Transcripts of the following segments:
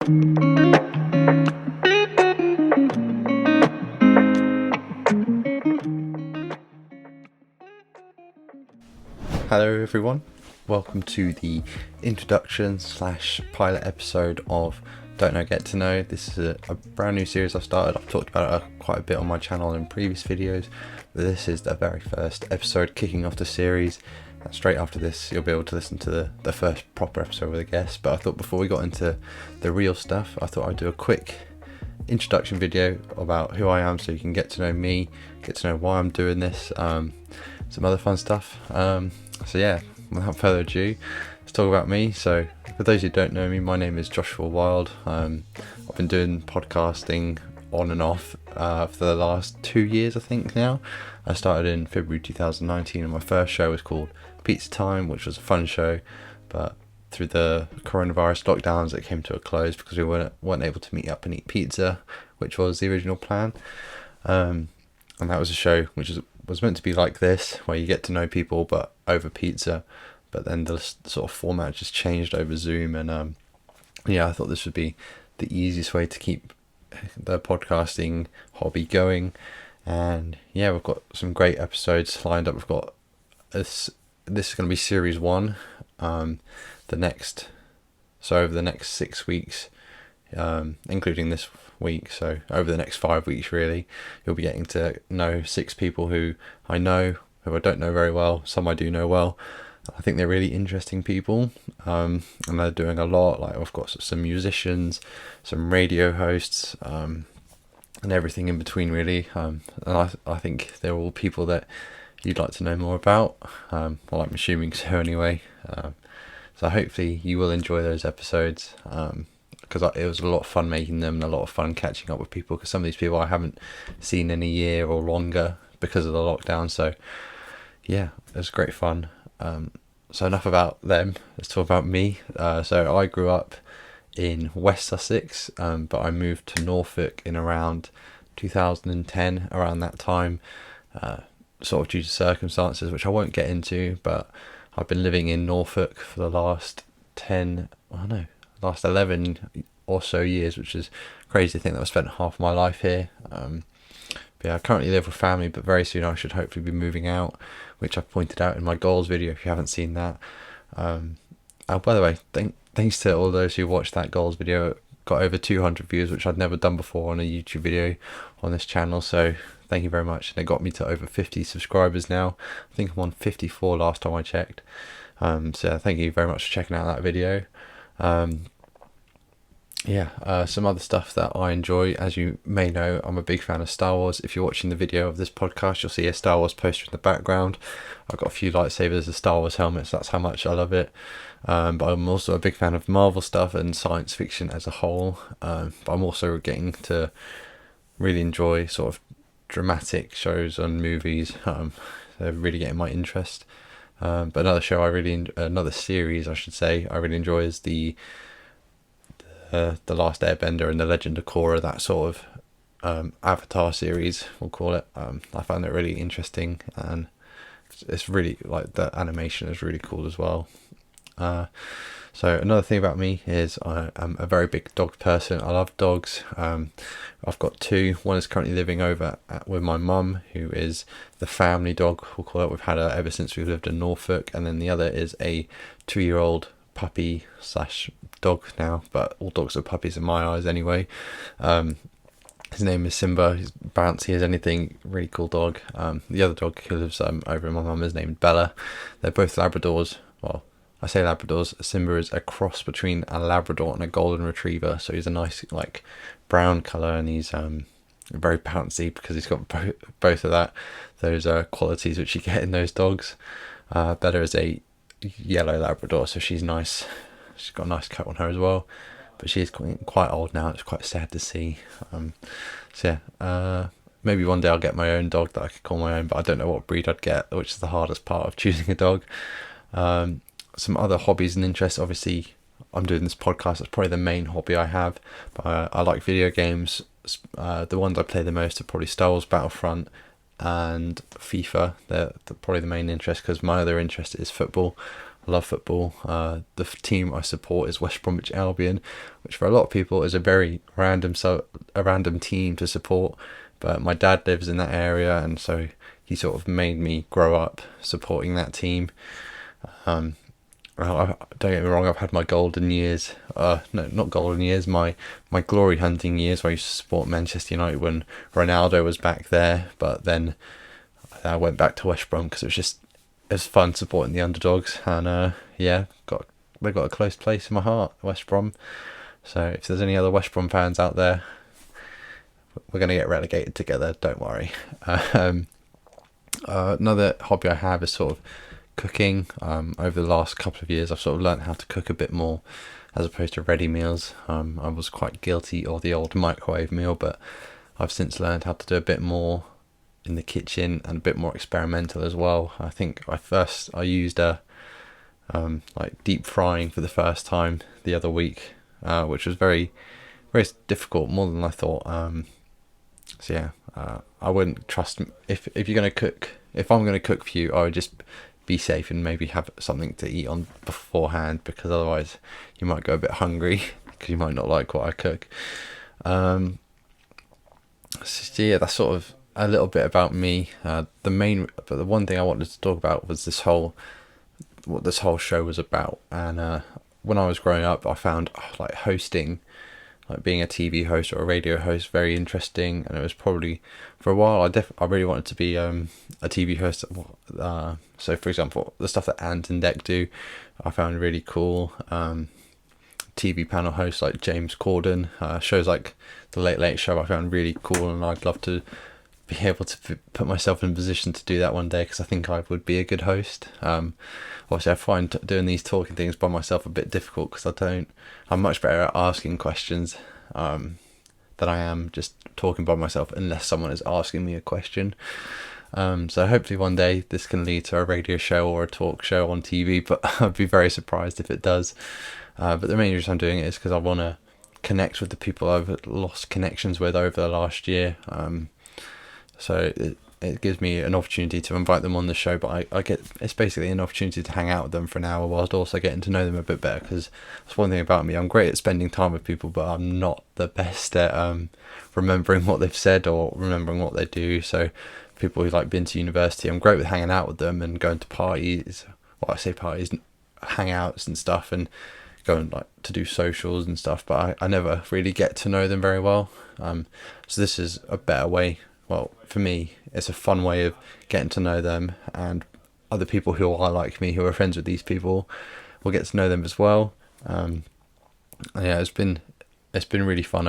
Hello everyone, welcome to the introduction / pilot episode of Don't Know Get to Know. This is a brand new series I've started. I've talked about it quite a bit on my channel in previous videos, but this is the very first episode kicking off the series. And straight after this you'll be able to listen to the first proper episode with a guest, but I thought before we got into the real stuff, I thought I'd do a quick introduction video about who I am so you can get to know me, get to know why I'm doing this, some other fun stuff. So yeah, without further ado, let's talk about me. So for those who don't know me, my name is Joshua Wild. I've been doing podcasting on and off for the last 2 years I think now. I started in February 2019 and my first show was called Pizza Time, which was a fun show, but through the coronavirus lockdowns it came to a close because we weren't able to meet up and eat pizza, which was the original plan. And that was a show which was meant to be like this, where you get to know people but over pizza, but then the sort of format just changed over Zoom, and I thought this would be the easiest way to keep the podcasting hobby going. And yeah, we've got some great episodes lined up. We've got this is going to be series 1, over the next 6 weeks, including this week, so over the next 5 weeks really, you'll be getting to know 6 people who I know, who I don't know very well, some I do know well. I think they're really interesting people, and they're doing a lot. Like I've got some musicians, some radio hosts, and everything in between really, and I think they're all people that you'd like to know more about. Well, I'm assuming so anyway. So hopefully you will enjoy those episodes, because it was a lot of fun making them and a lot of fun catching up with people, because some of these people I haven't seen in a year or longer because of the lockdown. So yeah, it was great fun. So enough about them, let's talk about me. So I grew up in West Sussex, but I moved to Norfolk in around 2010, around that time, sort of due to circumstances which I won't get into, but I've been living in Norfolk for the last 11 or so years, which is crazy to think that I've spent half my life here. But yeah, I currently live with family, but very soon I should hopefully be moving out, which I've pointed out in my goals video if you haven't seen that. By the way, thanks to all those who watched that goals video. It got over 200 views, which I'd never done before on a YouTube video on this channel, so thank you very much. And it got me to over 50 subscribers now. I think I'm on 54 last time I checked. So thank you very much for checking out that video. Some other stuff that I enjoy. As you may know, I'm a big fan of Star Wars. If you're watching the video of this podcast, you'll see a Star Wars poster in the background. I've got a few lightsabers, a Star Wars helmets, that's how much I love it. But I'm also a big fan of Marvel stuff and science fiction as a whole. But I'm also getting to really enjoy sort of dramatic shows and movies. They're really getting my interest. But another series I should say I really enjoy is the Last Airbender and the Legend of Korra, that sort of Avatar series we'll call it. I found it really interesting, and it's really, like, the animation is really cool as well. So another thing about me is I am a very big dog person. I love dogs. I've got 2. One is currently living over with my mum, who is the family dog, we'll call it. We've had her ever since we've lived in Norfolk. And then the other is a 2-year-old puppy / dog now, but all dogs are puppies in my eyes anyway. His name is Simba. He's bouncy as anything, really cool dog. The other dog who lives over in my mum is named Bella. They're both Labradors. Well, I say Labradors. Simba is a cross between a Labrador and a Golden Retriever, so he's a nice, like, brown colour, and he's very bouncy because he's got both of those qualities which you get in those dogs. Bella is a yellow Labrador, so she's nice. She's got a nice coat on her as well, but she's quite old now. It's quite sad to see. Maybe one day I'll get my own dog that I could call my own, but I don't know what breed I'd get, which is the hardest part of choosing a dog. Some other hobbies and interests, obviously I'm doing this podcast, that's probably the main hobby I have, but I like video games. The ones I play the most are probably Star Wars Battlefront and FIFA. They're probably the main interest, because my other interest is football. I love football. The team I support is West Bromwich Albion, which for a lot of people is a very random team to support. But my dad lives in that area, and so he sort of made me grow up supporting that team. Don't get me wrong, I've had my golden years. No, not golden years. My glory hunting years, where I used to support Manchester United when Ronaldo was back there. But then I went back to West Brom because it was fun supporting the underdogs, and they've got a close place in my heart, West Brom. So if there's any other West Brom fans out there, we're going to get relegated together, don't worry. Another hobby I have is sort of cooking. Over the last couple of years, I've sort of learned how to cook a bit more as opposed to ready meals. I was quite guilty of the old microwave meal, but I've since learned how to do a bit more in the kitchen and a bit more experimental as well. I think I used like deep frying for the first time the other week, which was very, very difficult, more than I thought. I wouldn't trust if you're gonna cook. If I'm gonna cook for you, I would just be safe and maybe have something to eat on beforehand, because otherwise you might go a bit hungry because you might not like what I cook. That's sort of a little bit about me. But the one thing I wanted to talk about was what this whole show was about. And when I was growing up, I found like hosting, like being a TV host or a radio host, very interesting. And it was probably for a while I really wanted to be a TV host. So for example, the stuff that Ant and Dec do, I found really cool. TV panel hosts like James Corden, shows like the Late Late Show, I found really cool, and I'd love to be able to put myself in a position to do that one day, because I think I would be a good host. Obviously I find doing these talking things by myself a bit difficult, because I'm much better at asking questions than I am just talking by myself, unless someone is asking me a question. So hopefully one day this can lead to a radio show or a talk show on TV, but I'd be very surprised if it does. But the main reason I'm doing it is because I want to connect with the people I've lost connections with over the last year. So it gives me an opportunity to invite them on the show, but it's basically an opportunity to hang out with them for an hour whilst also getting to know them a bit better, because that's one thing about me. I'm great at spending time with people, but I'm not the best at remembering what they've said or remembering what they do. So people who've like been to university, I'm great with hanging out with them and going to parties. Well, I say parties, hangouts and stuff, and going like to do socials and stuff, but I never really get to know them very well. So this is a better way. Well, for me, it's a fun way of getting to know them, and other people who are like me, who are friends with these people, will get to know them as well. It's been really fun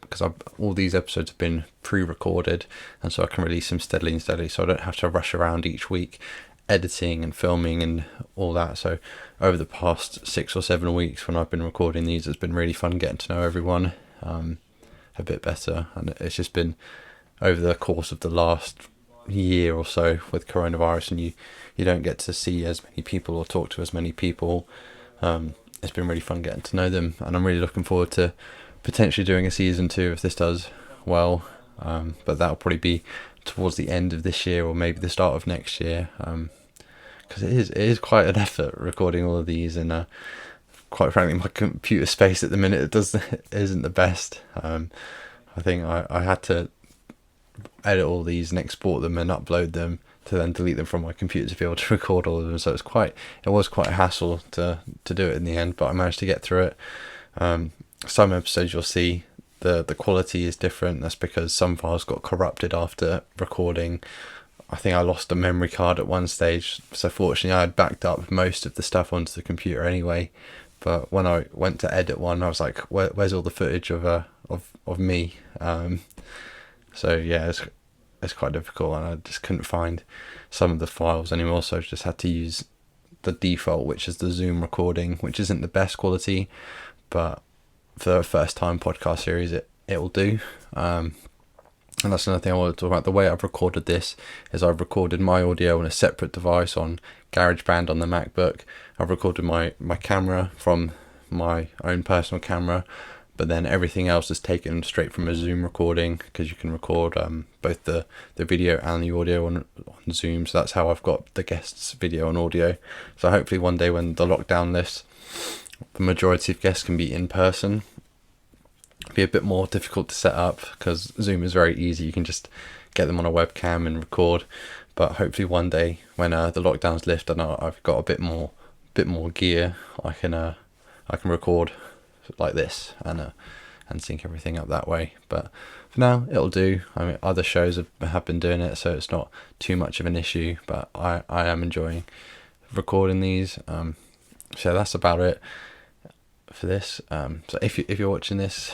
because all these episodes have been pre-recorded, and so I can release them steadily and steadily, so I don't have to rush around each week editing and filming and all that. So over the past 6 or 7 weeks when I've been recording these, it's been really fun getting to know everyone a bit better. And it's just been over the course of the last year or so with coronavirus, and you don't get to see as many people or talk to as many people. It's been really fun getting to know them, and I'm really looking forward to potentially doing a season 2 if this does well. But that'll probably be towards the end of this year or maybe the start of next year, because it is quite an effort recording all of these, and quite frankly my computer space at the minute isn't the best. I think I had to edit all these and export them and upload them to then delete them from my computer to be able to record all of them, so it was quite a hassle to do it in the end, but I managed to get through it. Some episodes you'll see the quality is different. That's because some files got corrupted after recording. I think I lost a memory card at one stage, so fortunately I had backed up most of the stuff onto the computer anyway. But when I went to edit one, I was like, where's all the footage of me? So yeah, it's quite difficult, and I just couldn't find some of the files anymore, so I just had to use the default, which is the Zoom recording, which isn't the best quality, but for a first time podcast series it will do. And that's another thing I want to talk about. The way I've recorded this is I've recorded my audio on a separate device on GarageBand on the MacBook. I've recorded my camera from my own personal camera, but then everything else is taken straight from a Zoom recording, because you can record both the video and the audio on Zoom. So that's how I've got the guests' video and audio. So hopefully one day when the lockdown lifts, the majority of guests can be in person. It'll be a bit more difficult to set up because Zoom is very easy. You can just get them on a webcam and record. But hopefully one day when the lockdowns lift and I've got a bit more gear, I can record like this and sync everything up that way. But for now it'll do. I mean, other shows have been doing it, so it's not too much of an issue, but I am enjoying recording these. So that's about it for this. So if you're watching this,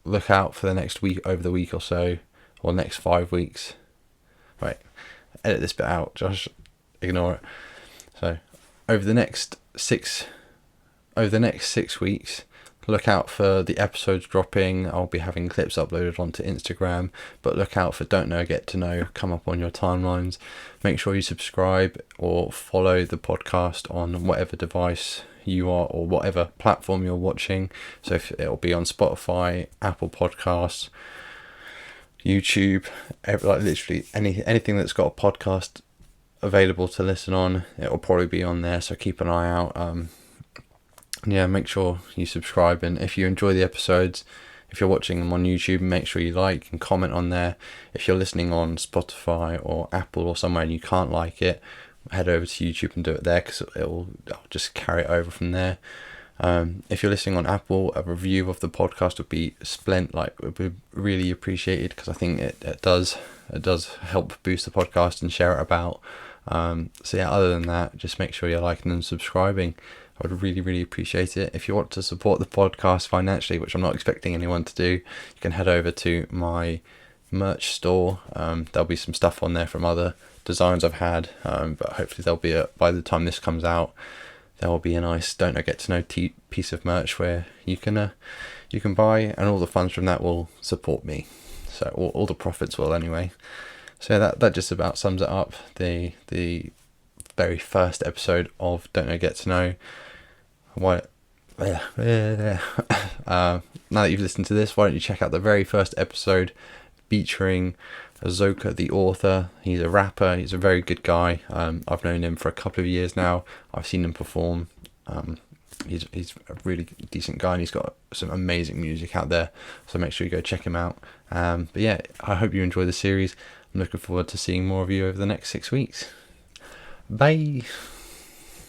look out for the next week, over the week or so, or next 5 weeks. Right, edit this bit out, Josh, ignore it. So over the next 6 weeks, look out for the episodes dropping. I'll be having clips uploaded onto Instagram, but look out for Don't Know Get to Know come up on your timelines. Make sure you subscribe or follow the podcast on whatever device you are or whatever platform you're watching. So if it'll be on Spotify, Apple Podcasts, YouTube, like literally anything that's got a podcast available to listen on, it'll probably be on there. So keep an eye out. Make sure you subscribe, and if you enjoy the episodes, if you're watching them on YouTube, make sure you like and comment on there. If you're listening on Spotify or Apple or somewhere and you can't like it, head over to YouTube and do it there, because I'll just carry it over from there. If you're listening on Apple, a review of the podcast would be would be really appreciated, because I think it does help boost the podcast and share it about. So yeah, other than that, just make sure you're liking and subscribing. I would really, really appreciate it. If you want to support the podcast financially, which I'm not expecting anyone to do, you can head over to my merch store. There'll be some stuff on there from other designs I've had, but hopefully there'll be by the time this comes out, there will be a nice Don't Know Get to Know piece of merch where you can buy, and all the funds from that will support me. So all the profits will anyway. So that just about sums it up. The very first episode of Don't Know Get to Know. Now that you've listened to this, why don't you check out the very first episode featuring Zoka the Author. He's a rapper. He's a very good guy. I've known him for a couple of years now. I've seen him perform. He's a really decent guy, and he's got some amazing music out there. So make sure you go check him out. But yeah, I hope you enjoy the series. I'm looking forward to seeing more of you over the next 6 weeks. Bye.